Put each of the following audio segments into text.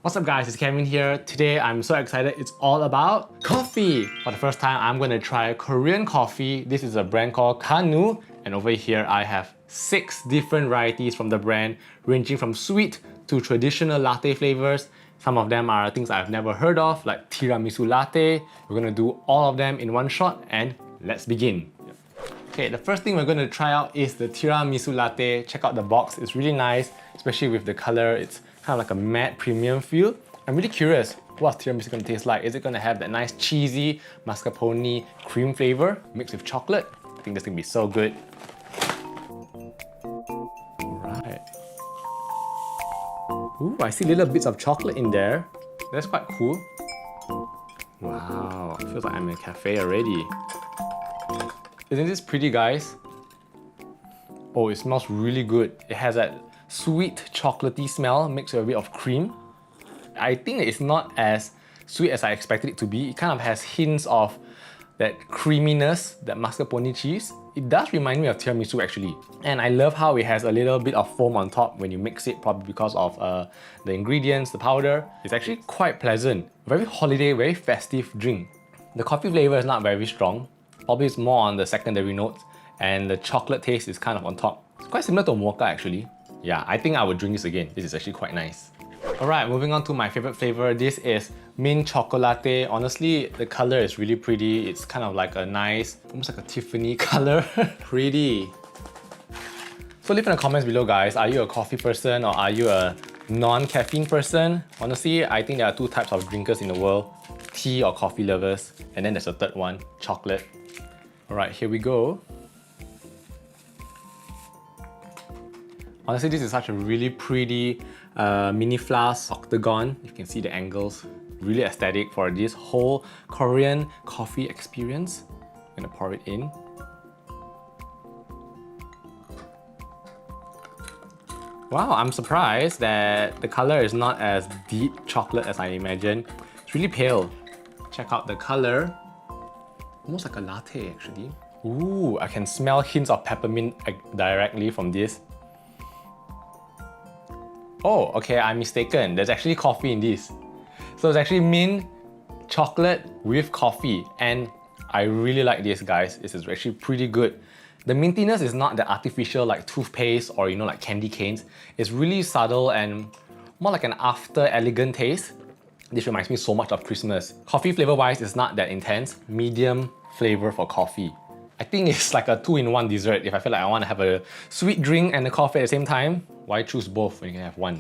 What's up guys, it's Kevin here. Today I'm so excited, it's all about coffee. For the first time, I'm gonna try Korean coffee. This is a brand called KANU, and over here I have 6 different varieties from the brand, ranging from sweet to traditional latte flavors. Some of them are things I've never heard of, like Tiramisu latte. We're gonna do all of them in one shot, and let's begin. Okay, the first thing we're going to try out is the Tiramisu latte. Check out the box, it's really nice, especially with the color. It's kind of like a matte premium feel. I'm really curious, what's tiramisu going to taste like? Is it going to have that nice cheesy mascarpone cream flavor mixed with chocolate? I think this is going to be so good. Alright. Ooh, I see little bits of chocolate in there. That's quite cool. Wow, feels like I'm in a cafe already. Isn't this pretty, guys? Oh, it smells really good. It has that sweet chocolatey smell mixed with a bit of cream. I think it's not as sweet as I expected it to be. It kind of has hints of that creaminess, that mascarpone cheese. It does remind me of tiramisu actually. And I love how it has a little bit of foam on top when you mix it, probably because of the ingredients, the powder. It's actually quite pleasant. Very holiday, very festive drink. The coffee flavor is not very strong. Probably it's more on the secondary notes, and the chocolate taste is kind of on top. It's quite similar to mocha actually. Yeah, I think I would drink this again. This is actually quite nice. Alright, moving on to my favorite flavor. This is mint chocolate. Honestly, the color is really pretty. It's kind of like a nice, almost like a Tiffany color. Pretty. So leave in the comments below guys, are you a coffee person or are you a non-caffeine person? Honestly, I think there are 2 types of drinkers in the world. Tea or coffee lovers. And then there's a third one, chocolate. Alright, here we go. Honestly, this is such a really pretty mini flask octagon. You can see the angles. Really aesthetic for this whole Korean coffee experience. I'm gonna pour it in. Wow, I'm surprised that the color is not as deep chocolate as I imagined. It's really pale. Check out the color. Almost like a latte actually. Ooh, I can smell hints of peppermint directly from this. Oh, okay, I'm mistaken. There's actually coffee in this. So it's actually mint chocolate with coffee. And I really like this, guys. This is actually pretty good. The mintiness is not the artificial like toothpaste or like candy canes. It's really subtle and more like an after elegant taste. This reminds me so much of Christmas. Coffee flavor-wise, it's not that intense. Medium flavor for coffee. I think it's like a 2-in-1 dessert. If I feel like I want to have a sweet drink and a coffee at the same time, why choose both when you can have one?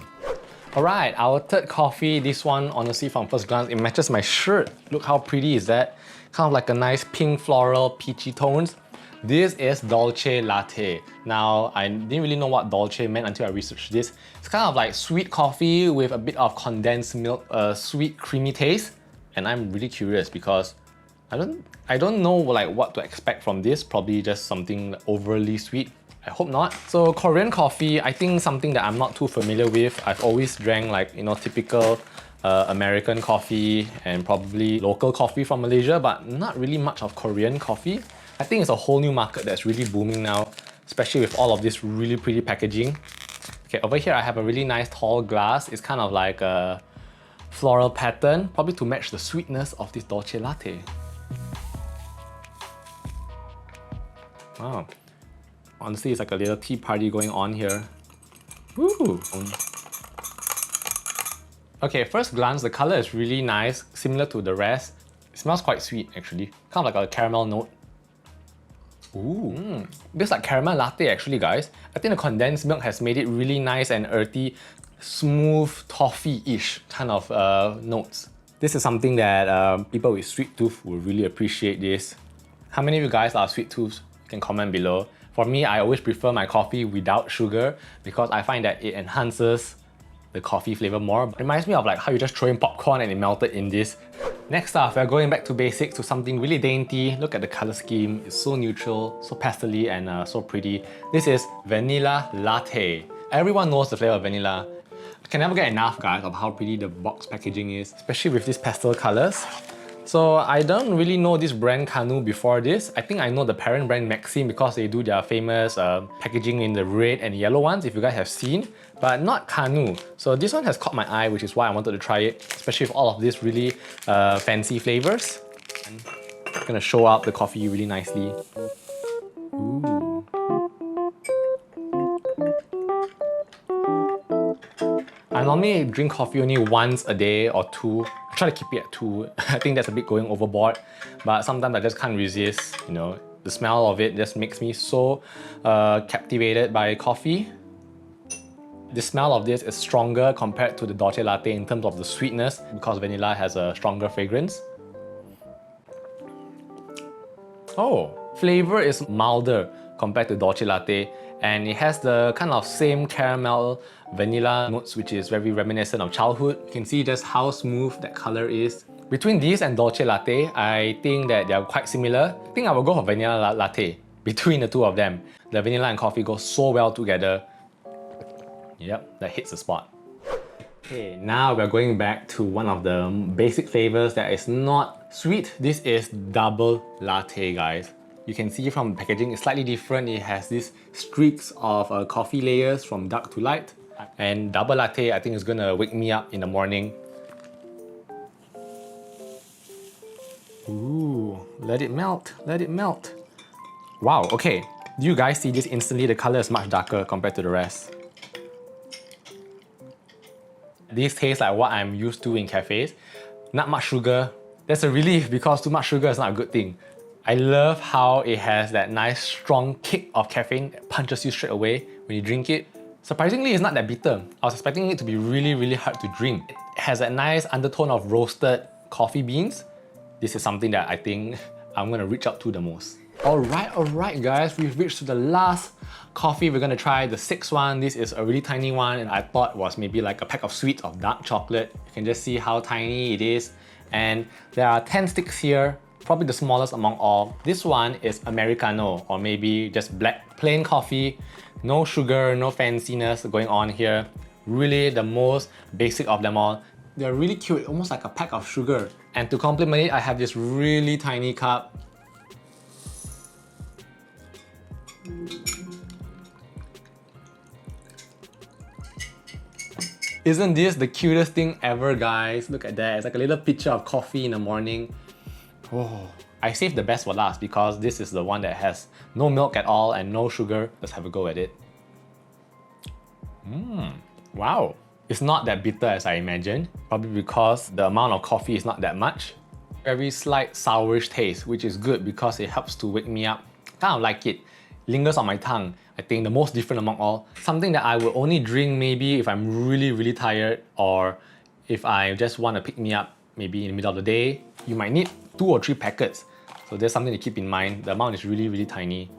Alright, our third coffee. This one, honestly, from first glance, it matches my shirt. Look how pretty is that? Kind of like a nice pink floral peachy tones. This is DOLCE latte. Now, I didn't really know what DOLCE meant until I researched this. It's kind of like sweet coffee with a bit of condensed milk, sweet creamy taste. And I'm really curious because I don't know like what to expect from this. Probably just something overly sweet. I hope not. So Korean coffee, I think something that I'm not too familiar with. I've always drank like, typical American coffee and probably local coffee from Malaysia, but not really much of Korean coffee. I think it's a whole new market that's really booming now, especially with all of this really pretty packaging. Okay, over here I have a really nice tall glass. It's kind of like a floral pattern, probably to match the sweetness of this DOLCE latte. Wow. Honestly, it's like a little tea party going on here. Woo! Okay, first glance, the color is really nice, similar to the rest. It smells quite sweet actually, kind of like a caramel note. Ooh, this is like caramel latte actually, guys. I think the condensed milk has made it really nice and earthy, smooth, toffee-ish kind of notes. This is something that people with sweet tooth will really appreciate this. How many of you guys are sweet tooth? You can comment below. For me, I always prefer my coffee without sugar because I find that it enhances the coffee flavor more. It reminds me of like how you just throw in popcorn and it melted in this. Next up, we're going back to basics to something really dainty. Look at the color scheme. It's so neutral, so pastel-y and so pretty. This is vanilla latte. Everyone knows the flavor of vanilla. I can never get enough, guys, of how pretty the box packaging is, especially with these pastel colors. So I don't really know this brand KANU before this. I think I know the parent brand Maxim because they do their famous packaging in the red and yellow ones, if you guys have seen, but not KANU. So this one has caught my eye, which is why I wanted to try it, especially with all of these really fancy flavors. I'm gonna show up the coffee really nicely. Ooh. I normally drink coffee only once a day or two. I try to keep it at 2. I think that's a bit going overboard, but sometimes I just can't resist. You know, the smell of it just makes me so captivated by coffee. The smell of this is stronger compared to the dolce latte in terms of the sweetness because vanilla has a stronger fragrance. Oh, flavor is milder compared to dolce latte, and it has the kind of same caramel vanilla notes, which is very reminiscent of childhood. You can see just how smooth that color is. Between these and dolce latte, I think that they are quite similar. I think I will go for vanilla latte between the two of them. The vanilla and coffee go so well together. Yep, that hits the spot. Okay, now we're going back to one of the basic flavors that is not sweet. This is double latte, guys. You can see from the packaging, it's slightly different. It has these streaks of coffee layers from dark to light. And double latte, I think, is gonna wake me up in the morning. Ooh, let it melt, let it melt. Wow, okay. Do you guys see this instantly? The color is much darker compared to the rest. These taste like what I'm used to in cafes. Not much sugar. That's a relief because too much sugar is not a good thing. I love how it has that nice strong kick of caffeine that punches you straight away when you drink it. Surprisingly, it's not that bitter. I was expecting it to be really hard to drink. It has that nice undertone of roasted coffee beans. This is something that I think I'm gonna reach out to the most. Alright guys, we've reached to the last coffee we're gonna try, the 6th one. This is a really tiny one and I thought was maybe like a pack of sweets of dark chocolate. You can just see how tiny it is. And there are 10 sticks here, probably the smallest among all. This one is Americano, or maybe just black plain coffee. No sugar, no fanciness going on here. Really the most basic of them all. They're really cute, almost like a pack of sugar. And to complement it, I have this really tiny cup. Isn't this the cutest thing ever, guys? Look at that, it's like a little picture of coffee in the morning. Oh, I saved the best for last because this is the one that has no milk at all and no sugar. Let's have a go at it. Wow. It's not that bitter as I imagined, probably because the amount of coffee is not that much. Very slight sourish taste, which is good because it helps to wake me up. Kind of like it. Lingers on my tongue. I think the most different among all. Something that I will only drink maybe if I'm really tired, or if I just want to pick me up maybe in the middle of the day. You might need 2 or 3 packets. So there's something to keep in mind. The amount is really tiny.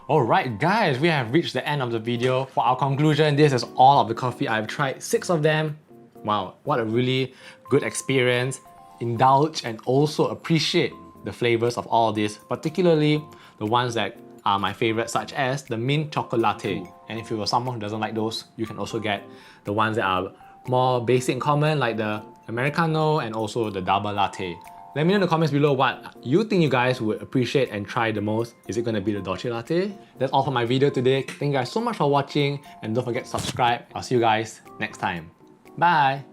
Alright guys, we have reached the end of the video. For our conclusion, this is all of the coffee I've tried, 6 of them. Wow, what a really good experience. Indulge and also appreciate the flavors of all of this, particularly the ones that are my favorite, such as the mint chocolate latte. And if you're someone who doesn't like those, you can also get the ones that are more basic and common, like the Americano and also the double latte. Let me know in the comments below what you think you guys would appreciate and try the most. Is it gonna be the dolce latte? That's all for my video today. Thank you guys so much for watching, and don't forget to subscribe. I'll see you guys next time. Bye!